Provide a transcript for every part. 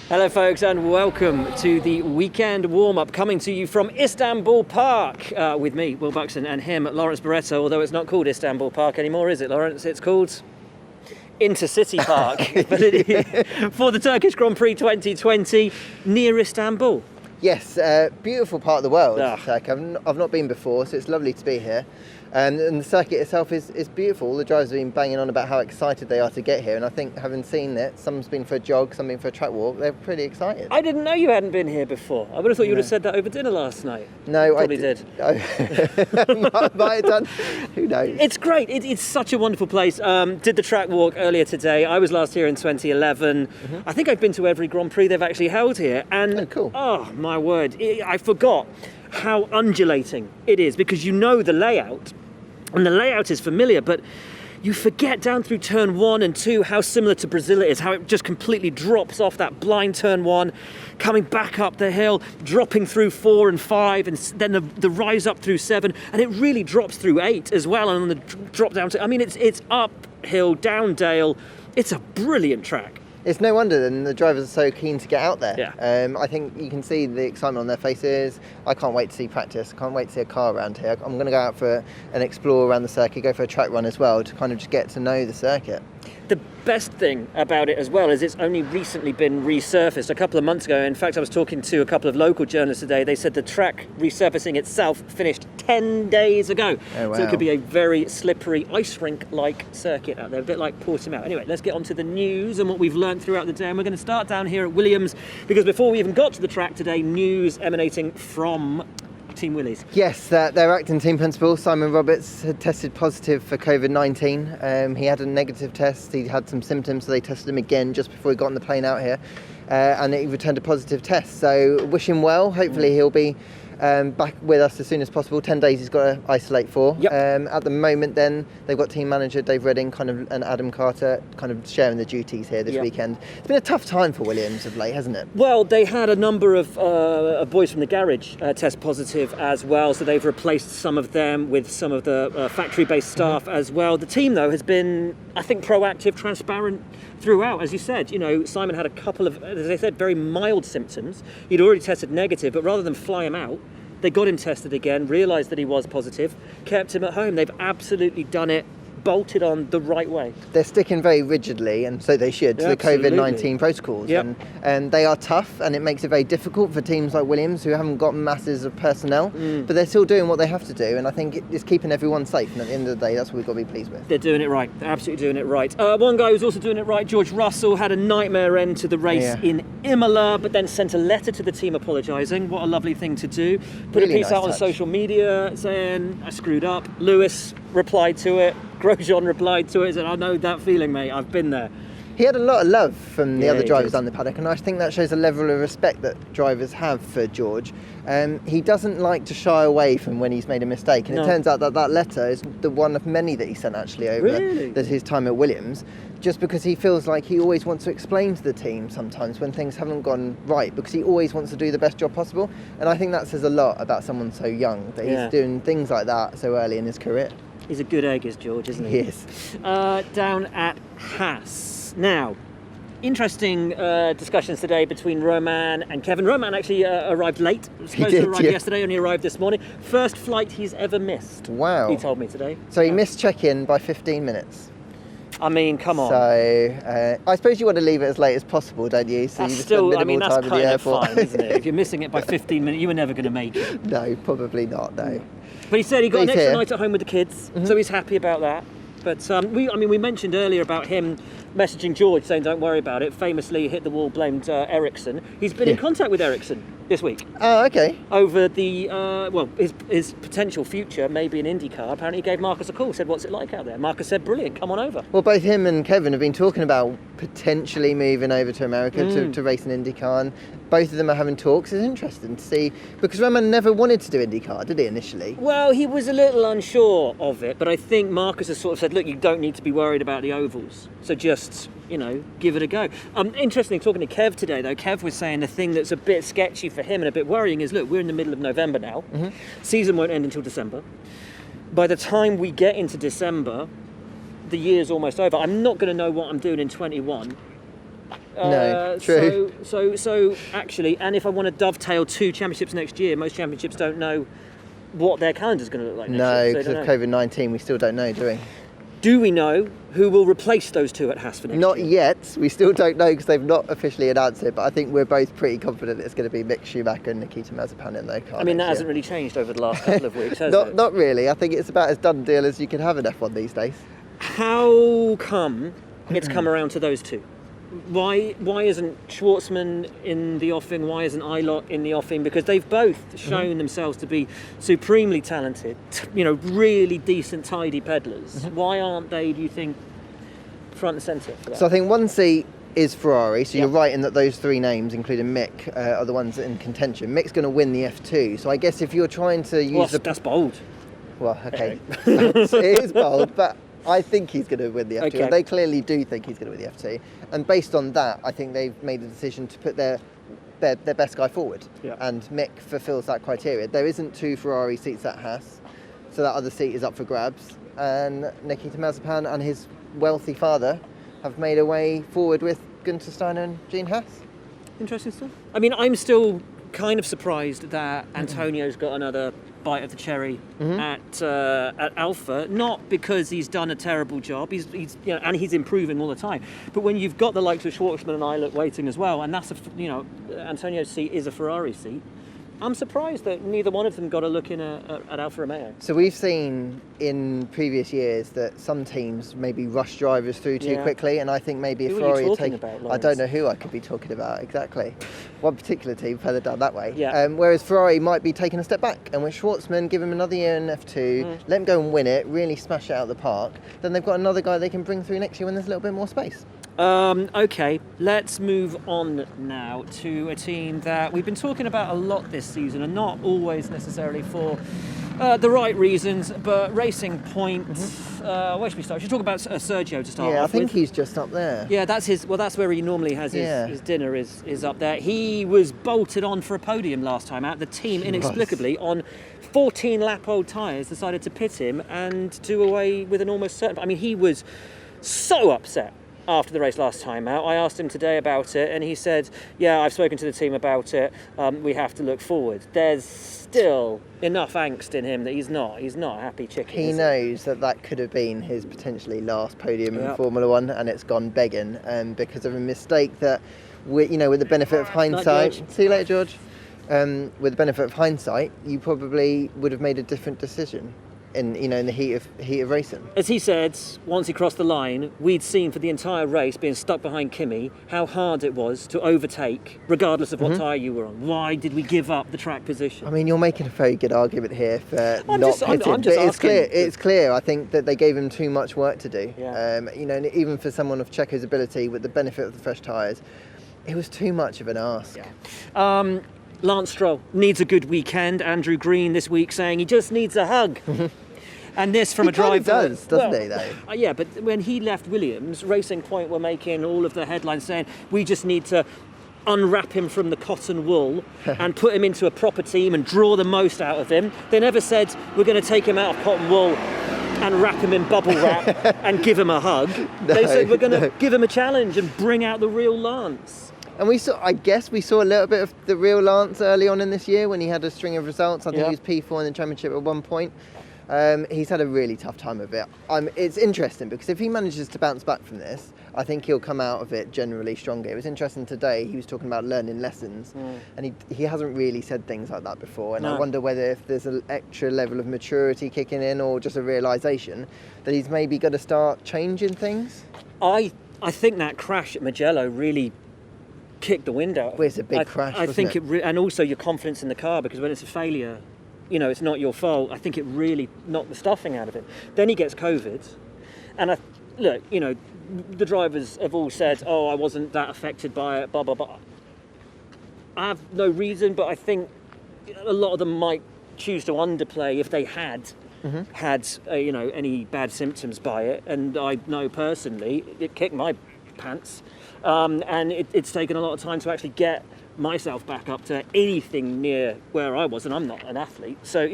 Hello folks and welcome to the weekend warm-up coming to you from Istanbul Park with me, Will Buxton, and him, Lawrence Barretto, although it's not called Istanbul Park anymore, is it, Lawrence? It's called Intercity Park for the Turkish Grand Prix 2020 near Istanbul. Yes, beautiful part of the world. Ah. I've not been before, so it's lovely to be here. And the circuit itself is beautiful. All the drivers have been banging on about how excited they are to get here, and I think having seen it, some's been for a jog, some been for a track walk, they're pretty excited. I didn't know you hadn't been here before. I would have thought you would have said that over dinner last night. No, Probably did. Might have done. Who knows? It's great. It's such a wonderful place. Did the track walk earlier today. I was last here in 2011. I think I've been to every Grand Prix they've actually held here. And Oh, cool. Oh, my word. I forgot how undulating it is because you know the layout. And the layout is familiar, but you forget down through turn 1 and 2 how similar to Brazil it is, how it just completely drops off that blind turn 1, coming back up the hill, dropping through 4 and 5, and then the rise up through 7, and it really drops through 8 as well, and on the drop down to, I mean, it's uphill, down dale. It's a brilliant track. It's no wonder then the drivers are so keen to get out there. Yeah. I think you can see the excitement on their faces. I can't wait to see practice. I can't wait to see a car around here. I'm going to go out for an explore around the circuit, go for a track run as well to kind of just get to know the circuit. The best thing about it as well is it's only recently been resurfaced a couple of months ago. In fact, I was talking to a couple of local journalists today. They said the track resurfacing itself finished 10 days ago. Oh, wow. So it could be a very slippery ice rink-like circuit out there, a bit like Portimao. Anyway, let's get on to the news and what we've learned throughout the day. And we're going to start down here at Williams because before we even got to the track today, news emanating from Team Willys. Yes, their acting team principal, Simon Roberts, had tested positive for COVID-19. He had a negative test. He had some symptoms, so they tested him again just before he got on the plane out here. And he returned a positive test. So wish him well. Hopefully he'll be back with us as soon as possible. 10 days he's got to isolate for. Yep. At the moment then, they've got team manager Dave Redding and Adam Carter kind of sharing the duties here this Yep. weekend. It's been a tough time for Williams of late, hasn't it? Well, they had a number of boys from the garage test positive as well, so they've replaced some of them with some of the factory-based staff as well. The team, though, has been, I think, proactive, transparent throughout. As you said, you know, Simon had a couple of, as I said, very mild symptoms. He'd already tested negative, but rather than fly him out, they got him tested again, realised that he was positive, kept him at home. They've absolutely done it, bolted on the right way. They're sticking very rigidly, and so they should, to the Absolutely. COVID-19 protocols. Yep. And they are tough, and it makes it very difficult for teams like Williams who haven't got masses of personnel, but they're still doing what they have to do, and I think it's keeping everyone safe, and at the end of the day, that's what we've got to be pleased with. They're doing it right. They're absolutely doing it right. One guy who's also doing it right, George Russell, had a nightmare end to the race in Imola, but then sent a letter to the team apologising. What a lovely thing to do. Put Really a piece nice out on touch. social media saying, I screwed up. Lewis replied to it. Grosjean replied to it and said, I know that feeling, mate. I've been there. He had a lot of love from the Yeah, other he drivers did. on the paddock, and I think that shows a level of respect that drivers have for George. He doesn't like to shy away from when he's made a mistake, and No. it turns out that letter is the one of many that he sent actually over Really? his time at Williams, just because he feels like he always wants to explain to the team sometimes when things haven't gone right, because he always wants to do the best job possible, and I think that says a lot about someone so young, that Yeah. he's doing things like that so early in his career. He's a good egg, is George, isn't he? He is. Down at Haas. Now, interesting discussions today between Roman and Kevin. Roman actually arrived late. He was supposed did, to arrive yeah. yesterday, only arrived this morning. First flight he's ever missed. Wow. He told me today. So he missed check-in by 15 minutes. I mean, come on. So I suppose you want to leave it as late as possible, don't you? So That's you just still, spend I mean, minimal that's time at kind the of airport. fine, isn't it? If you're missing it by 15 minutes, you were never going to make it. No, probably not. No. But he said he got But an he's extra here. night at home with the kids, so he's happy about that. But we mentioned earlier about him messaging George saying don't worry about it. Famously hit the wall, blamed Ericsson. He's been in Yeah. contact with Ericsson this week Oh, okay. over the his potential future, maybe an IndyCar. Apparently he gave Marcus a call, said what's it like out there? Marcus said brilliant, come on over. Well, both him and Kevin have been talking about potentially moving over to America to race an IndyCar, and both of them are having talks. It's interesting to see, because Roman never wanted to do IndyCar, did he, initially? Well, he was a little unsure of it, but I think Marcus has sort of said, look, you don't need to be worried about the ovals, so just, give it a go. Interestingly, talking to Kev today, though, Kev was saying the thing that's a bit sketchy for him and a bit worrying is, look, we're in the middle of November now. Season won't end until December. By the time we get into December, the year's almost over. I'm not going to know what I'm doing in 21 No, true. So actually, and if I want to dovetail 2 championships next year, most championships don't know what their calendar's going to look like next No, year. because of COVID-19, we still don't know, do we? Do we know who will replace those 2 at Haas for next Not year? yet. We still don't know because they've not officially announced it, but I think we're both pretty confident it's going to be Mick Schumacher and Nikita Mazepin in their car. I mean, that next hasn't year. really changed over the last couple of weeks, has it? Not really. I think it's about as done deal as you can have in F1 these days. How come it's come around to those 2? Why isn't Schwartzman in the offing? Why isn't Eilert in the offing? Because they've both shown themselves to be supremely talented, really decent, tidy pedallers. Why aren't they, do you think, front and centre for that? So I think one seat is Ferrari, so you're right in that those 3 names, including Mick, are the ones in contention. Mick's going to win the F2, so I guess if you're trying to use that's bold. Well, okay, it is bold, but I think he's going to win the F2. Okay. They clearly do think he's going to win the F2. And based on that, I think they've made the decision to put their best guy forward. Yeah. And Mick fulfills that criteria. There isn't 2 Ferrari seats at Haas, so that other seat is up for grabs. And Nikita Mazepin and his wealthy father have made a way forward with Günther Steiner and Gene Haas. Interesting stuff. I mean, I'm still kind of surprised that Antonio's got another bite of the cherry at Alpha, not because he's done a terrible job, he's and he's improving all the time, but when you've got the likes of Schwartzman and Eilert waiting as well, and that's Antonio's seat is a Ferrari seat, I'm surprised that neither one of them got a look in at Alfa Romeo. So we've seen in previous years that some teams maybe rush drivers through too quickly, and I think maybe if Who are Ferrari you had talking taken, about, I Lawrence? don't know who I could be talking about exactly. One particular team further down that way. Yeah. Whereas Ferrari might be taking a step back, and with Schwartzman, give him another year in F2, let him go and win it, really smash it out of the park. Then they've got another guy they can bring through next year when there's a little bit more space. Okay, let's move on now to a team that we've been talking about a lot this season, and not always necessarily for the right reasons, but Racing Point. Where should we start? We should talk about Sergio to start Yeah, I off think with. he's just up there. Yeah, that's his. Well, that's where he normally has his dinner. Is up there. He was bolted on for a podium last time out. The team inexplicably on 14-lap-old tyres decided to pit him and do away with an almost certain. I mean, he was so upset after the race last time out. I asked him today about it, and he said, "Yeah, I've spoken to the team about it. We have to look forward." There's still enough angst in him that he's not a happy chicken. He is knows that could have been his potentially last podium in Formula One, and it's gone begging because of a mistake that, with the benefit of hindsight. George. See you later, George. With the benefit of hindsight, you probably would have made a different decision in the heat of racing. As he said, once he crossed the line, we'd seen for the entire race, being stuck behind Kimi, how hard it was to overtake, regardless of what tyre you were on. Why did we give up the track position? I mean, you're making a very good argument here for I'm not just pitting, asking. but it's clear. I think that they gave him too much work to do. Yeah. And even for someone of Checo's ability, with the benefit of the fresh tyres, it was too much of an ask. Yeah. Lance Stroll needs a good weekend. Andrew Green this week saying he just needs a hug. And this from He a driver. doesn't he, though? Yeah, but when he left Williams, Racing Point were making all of the headlines saying we just need to unwrap him from the cotton wool and put him into a proper team and draw the most out of him. They never said we're going to take him out of cotton wool and wrap him in bubble wrap and give him a hug. They said we're going to give him a challenge and bring out the real Lance. And we saw a little bit of the real Lance early on in this year when he had a string of results. I think he was P4 in the championship at one point. He's had a really tough time of it. It's interesting because if he manages to bounce back from this, I think he'll come out of it generally stronger. It was interesting today, he was talking about learning lessons, and he hasn't really said things like that before. And I wonder whether if there's an extra level of maturity kicking in or just a realisation that he's maybe got to start changing things. I think that crash at Mugello really kicked the wind out. Well, it's a big crash, I think it and also your confidence in the car, because when it's a failure, it's not your fault. I think it really knocked the stuffing out of it. Then he gets COVID, and the drivers have all said, "Oh, I wasn't that affected by it." Blah blah blah. I have no reason, but I think a lot of them might choose to underplay if they had any bad symptoms by it. And I know personally, it kicked my pants, and it's taken a lot of time to actually get myself back up to anything near where I was, and I'm not an athlete, so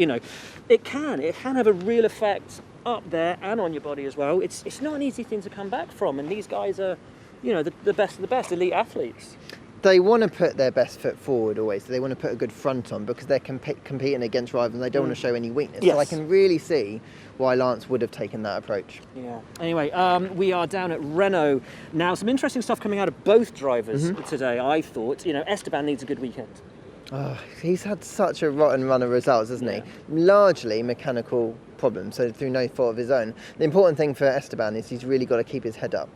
it can have a real effect up there and on your body as well. It's not an easy thing to come back from, and these guys are the best of the best elite athletes. They want to put their best foot forward always. They want to put a good front on because they're competing against rivals and they don't want to show any weakness. Yes. So I can really see why Lance would have taken that approach. Yeah. Anyway, we are down at Renault now. Some interesting stuff coming out of both drivers today, I thought. Esteban needs a good weekend. Oh, he's had such a rotten run of results, hasn't he? Largely mechanical problems, so through no fault of his own. The important thing for Esteban is he's really got to keep his head up,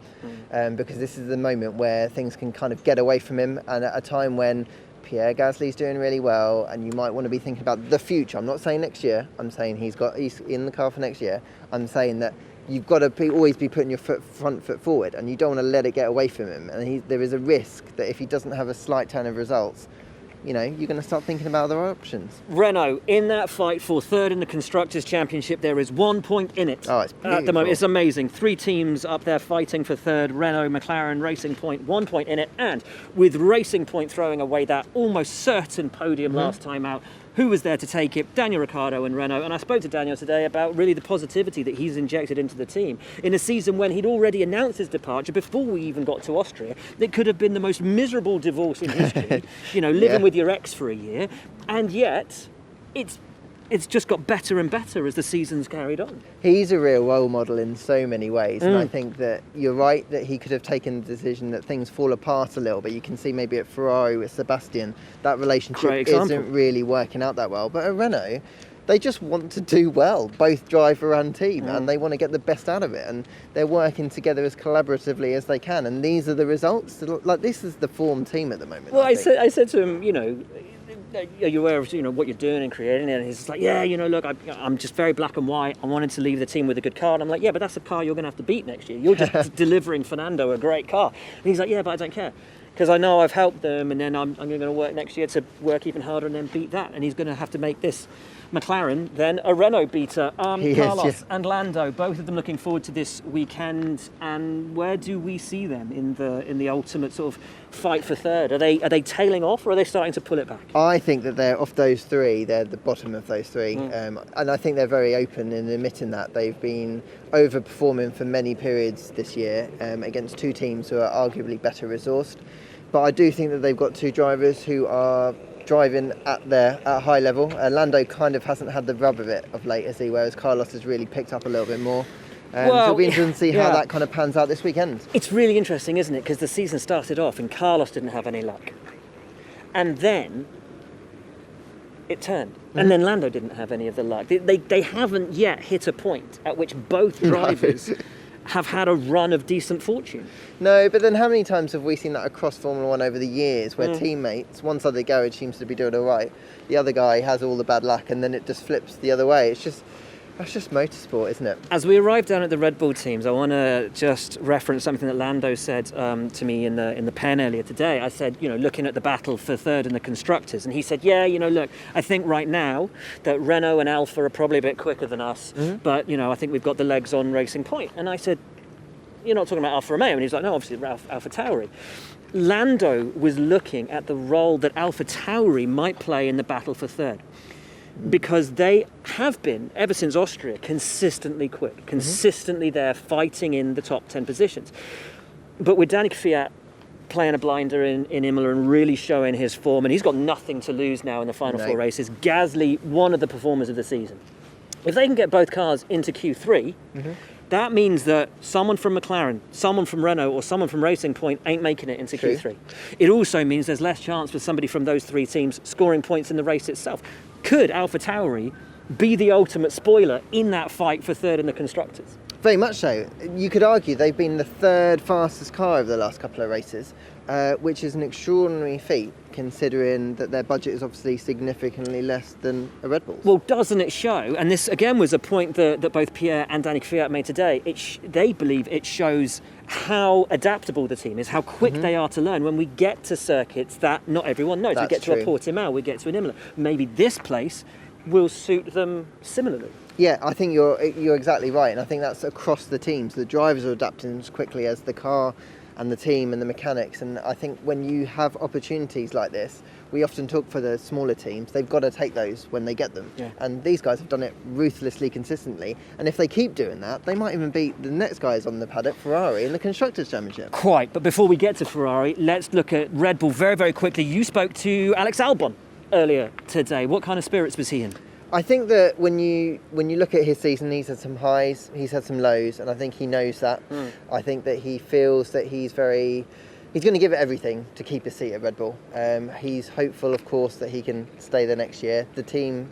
because this is the moment where things can kind of get away from him, and at a time when Pierre Gasly's doing really well, and you might want to be thinking about the future. I'm not saying next year. I'm saying he's in the car for next year. I'm saying that you've got to always be putting your front foot forward, and you don't want to let it get away from him. And there is a risk that if he doesn't have a slight turn of results, you're going to start thinking about other options. Renault, in that fight for third in the Constructors' Championship, there is 1 point in it. Oh, it's beautiful. At the moment, it's amazing. 3 teams up there fighting for third. Renault, McLaren, Racing Point, 1 point in it. And with Racing Point throwing away that almost certain podium last time out, who was there to take it? Daniel Ricciardo and Renault. And I spoke to Daniel today about really the positivity that he's injected into the team in a season when he'd already announced his departure before we even got to Austria. It could have been the most miserable divorce in history, living with your ex for a year. And yet, it's just got better and better as the season's carried on. He's a real role model in so many ways, and I think that you're right that he could have taken the decision that things fall apart a little bit. You can see maybe at Ferrari with Sebastian, that relationship isn't really working out that well. But at Renault, they just want to do well, both driver and team, and they want to get the best out of it, and they're working together as collaboratively as they can, and these are the results. Like, this is the form team at the moment. Well, I said to him, are you aware of what you're doing and creating it? And he's like, look, I'm just very black and white. I wanted to leave the team with a good car. And I'm like, yeah, but that's a car you're going to have to beat next year. You're just delivering Fernando a great car. And he's like, yeah, but I don't care. Because I know I've helped them, and then I'm going to work next year to work even harder and then beat that. And he's going to have to make this McLaren then a Renault beater. Carlos and Lando, both of them looking forward to this weekend. And where do we see them in the ultimate sort of fight for third? Are they tailing off, or are they starting to pull it back? I think that they're of those three. They're the bottom of those three, and I think they're very open in admitting that they've been overperforming for many periods this year against two teams who are arguably better resourced. But I do think that they've got two drivers who are driving at high level. Lando kind of hasn't had the rub of it of late, has he? Whereas Carlos has really picked up a little bit more. So it'll be interesting to see how that kind of pans out this weekend. It's really interesting, isn't it? Because the season started off and Carlos didn't have any luck. And then it turned. And then Lando didn't have any of the luck. They haven't yet hit a point at which both drivers have had a run of decent fortune. No, but then how many times have we seen that across Formula One over the years where teammates, one side of the garage seems to be doing all right, the other guy has all the bad luck, and then it just flips the other way. That's just motorsport, isn't it? As we arrive down at the Red Bull teams, I want to just reference something that Lando said to me in the pen earlier today. I said, looking at the battle for third in the Constructors, and he said, look, I think right now that Renault and Alfa are probably a bit quicker than us, but, I think we've got the legs on Racing Point. And I said, you're not talking about Alfa Romeo? And he's like, no, obviously Alfa Tauri. Lando was looking at the role that Alfa Tauri might play in the battle for third. Because they have been, ever since Austria, consistently quick, consistently there, fighting in the top 10 positions. But with Danny Kvyat playing a blinder in Imola and really showing his form, and he's got nothing to lose now in the final four races. Gasly, one of the performers of the season. If they can get both cars into Q3, that means that someone from McLaren, someone from Renault, or someone from Racing Point ain't making it into Q3. It also means there's less chance for somebody from those three teams scoring points in the race itself. Could Alfa Tauri be the ultimate spoiler in that fight for third in the Constructors? Very much so. You could argue they've been the third fastest car over the last couple of races, which is an extraordinary feat considering that their budget is obviously significantly less than a Red Bull's. Well, doesn't it show? And this again was a point that both Pierre and Danny Kvyat made today. They believe it shows how adaptable the team is, how quick they are to learn when we get to circuits that not everyone knows. We get to a Portimao, we get to an Imola. Maybe this place will suit them similarly. Yeah, I think you're exactly right, and I think that's across the teams. The drivers are adapting as quickly as the car and the team and the mechanics. And I think when you have opportunities like this, we often talk for the smaller teams, they've got to take those when they get them. Yeah. And these guys have done it ruthlessly, consistently. And if they keep doing that, they might even beat the next guys on the paddock, Ferrari, in the Constructors' Championship. Quite, but before we get to Ferrari, let's look at Red Bull very, very quickly. You spoke to Alex Albon earlier today. What kind of spirits was he in? I think that when you look at his season, he's had some highs, he's had some lows, and I think he knows that. I think that he feels that he's going to give it everything to keep his seat at Red Bull. He's hopeful, of course, that he can stay there next year. The team,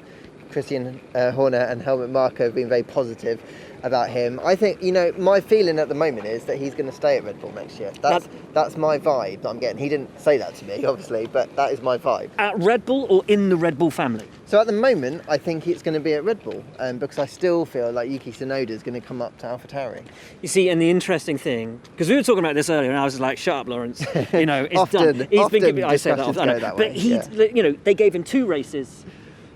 Christian Horner and Helmut Marko, have been very positive about him. I think, my feeling at the moment is that he's going to stay at Red Bull next year. That's my vibe that I'm getting. He didn't say that to me, obviously, but that is my vibe. At Red Bull or in the Red Bull family? So at the moment, I think it's going to be at Red Bull, because I still feel like Yuki Tsunoda is going to come up to AlphaTauri. You see, and the interesting thing, because we were talking about this earlier, and I was just like, "Shut up, Lawrence." It's Often, done. He's been giving. I say that discussions often, go that way, but they gave him 2 races.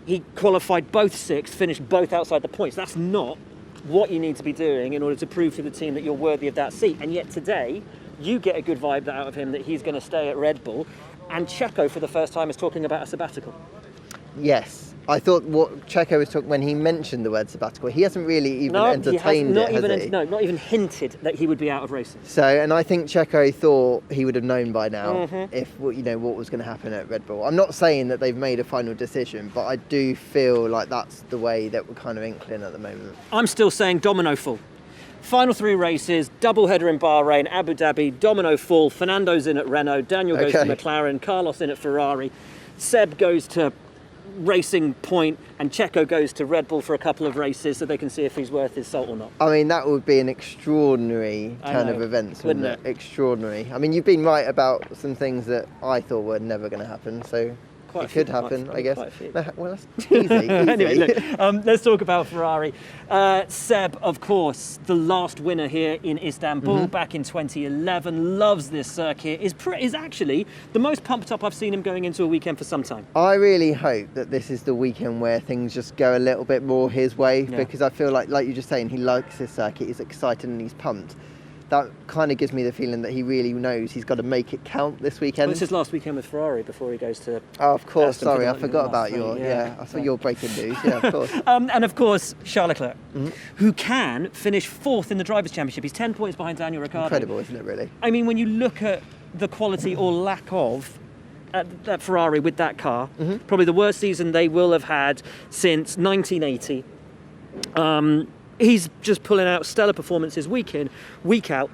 He qualified both 6th, finished both outside the points. That's not what you need to be doing in order to prove to the team that you're worthy of that seat. And yet today, you get a good vibe out of him that he's going to stay at Red Bull. And Checo, for the first time, is talking about a sabbatical. Yes. I thought what Checo was talking when he mentioned the word sabbatical, he hasn't really even entertained it, has he? No, not even hinted that he would be out of racing. So, and I think Checo thought he would have known by now if what was going to happen at Red Bull. I'm not saying that they've made a final decision, but I do feel like that's the way that we're kind of inkling at the moment. I'm still saying domino fall. Final 3 races, double header in Bahrain, Abu Dhabi, domino fall. Fernando's in at Renault, Daniel goes to McLaren, Carlos in at Ferrari, Seb goes to Racing Point, and Checo goes to Red Bull for a couple of races so they can see if he's worth his salt or not. I mean, that would be an extraordinary turn of events, wouldn't it? Extraordinary. I mean, you've been right about some things that I thought were never going to happen, so it could happen, I guess. Well, that's easy. Anyway, look, let's talk about Ferrari. Seb, of course, the last winner here in Istanbul back in 2011, loves this circuit, is actually the most pumped up I've seen him going into a weekend for some time. I really hope that this is the weekend where things just go a little bit more his way, because I feel like you're just saying, he likes this circuit, he's excited and he's pumped. That kind of gives me the feeling that he really knows he's got to make it count this weekend. Well, it's his last weekend with Ferrari before he goes to... Oh, of course, Aston sorry, I forgot about your... I thought your breaking news, of course. And of course, Charles Leclerc, who can finish 4th in the Drivers' Championship. He's 10 points behind Daniel Ricciardo. Incredible, isn't it, really? I mean, when you look at the quality or lack of at Ferrari with that car, probably the worst season they will have had since 1980. He's just pulling out stellar performances week in, week out.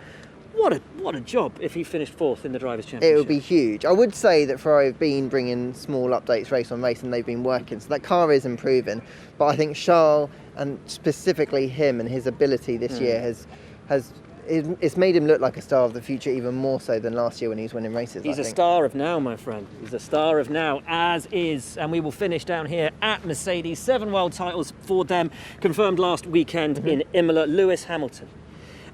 What a job if he finished 4th in the Drivers' Championship. It would be huge. I would say that Ferrari have been bringing small updates race on race, and they've been working, so that car is improving. But I think Charles, and specifically him and his ability this year, it's made him look like a star of the future even more so than last year when he was winning races. He's a star of now, my friend. He's a star of now, as is. And we will finish down here at Mercedes. 7 world titles for them, confirmed last weekend in Imola. Lewis Hamilton,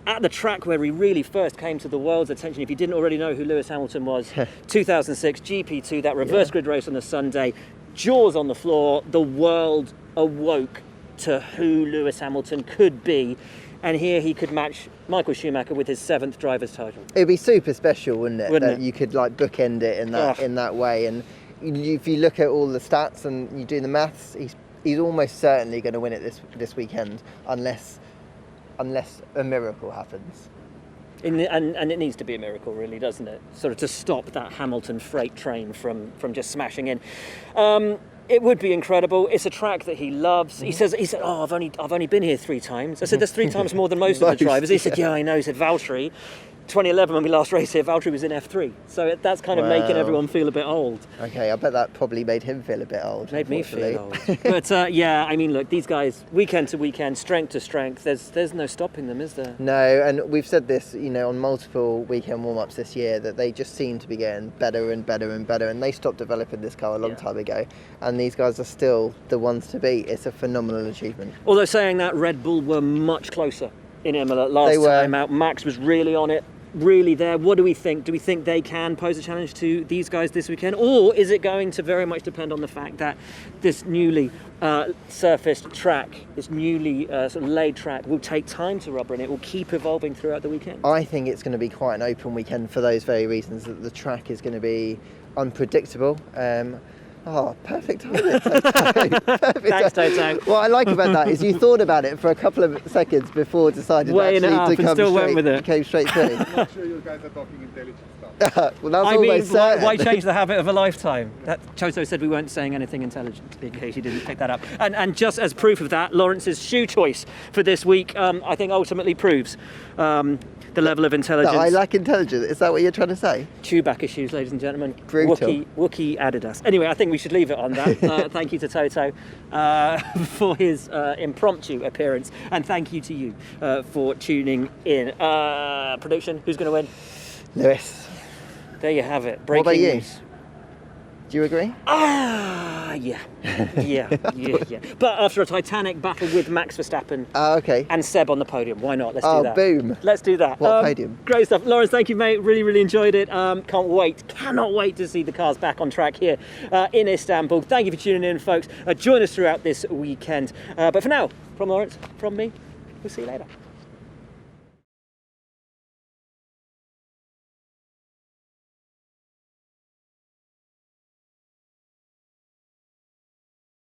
at the track where he really first came to the world's attention. If you didn't already know who Lewis Hamilton was, 2006 GP2, that reverse grid race on the Sunday, jaws on the floor, the world awoke to who Lewis Hamilton could be. And here he could match Michael Schumacher with his 7th driver's title. It'd be super special, wouldn't it? Wouldn't it? You could bookend it in that way. And if you look at all the stats and you do the maths, he's almost certainly going to win it this weekend, unless a miracle happens. And it needs to be a miracle, really, doesn't it? Sort of to stop that Hamilton freight train from just smashing in. It would be incredible. It's a track that he loves. He said, "Oh, I've only been here 3 times." I said, "That's 3 times more than most of the drivers." He said, "Yeah, I know." He said, "Valtteri, 2011 when we last raced here, Valtteri was in F3." So that's kind of making everyone feel a bit old. Okay, I bet that probably made him feel a bit old. Made me feel old. But I mean, look, these guys, weekend to weekend, strength to strength, there's no stopping them, is there? No, and we've said this, on multiple weekend warm-ups this year, that they just seem to be getting better and better and better, and they stopped developing this car a long time ago, and these guys are still the ones to beat. It's a phenomenal achievement. Although saying that, Red Bull were much closer in Imola last time out. Max was really on it really there? What do we think? Do we think they can pose a challenge to these guys this weekend? Or is it going to very much depend on the fact that this newly surfaced track, this newly sort of laid track, will take time to rubber and it will keep evolving throughout the weekend? I think it's going to be quite an open weekend for those very reasons, that the track is going to be unpredictable. Perfect timing, Toto. Perfect. Thanks, Toto. What I like about that is you thought about it for a couple of seconds before deciding Weighing it up actually to and come still straight. went with it. You came straight through. I'm not sure you guys are talking intelligent stuff. Well, that's I mean, almost certain. why change the habit of a lifetime? Choto said we weren't saying anything intelligent, in case you didn't pick that up. And just as proof of that, Lawrence's shoe choice for this week, I think ultimately proves the level of intelligence. That I lack intelligence. Is that what you're trying to say? Chewbacca shoes, ladies and gentlemen. Brutal. Wookiee Adidas. Anyway, I think we should leave it on that. Thank you to Toto for his impromptu appearance, and thank you to you for tuning in. Prediction: who's going to win? Lewis. There you have it. What Breaking about you? news. Do you agree? Yeah. But after a titanic battle with Max Verstappen Okay. and Seb on the podium, why not? Let's do that. Boom. Let's do that. What podium? Great stuff. Lawrence, thank you, mate. Really enjoyed it. Cannot wait to see the cars back on track here in Istanbul. Thank you for tuning in, folks. Join us throughout this weekend. But for now, from Lawrence, from me, we'll see you later.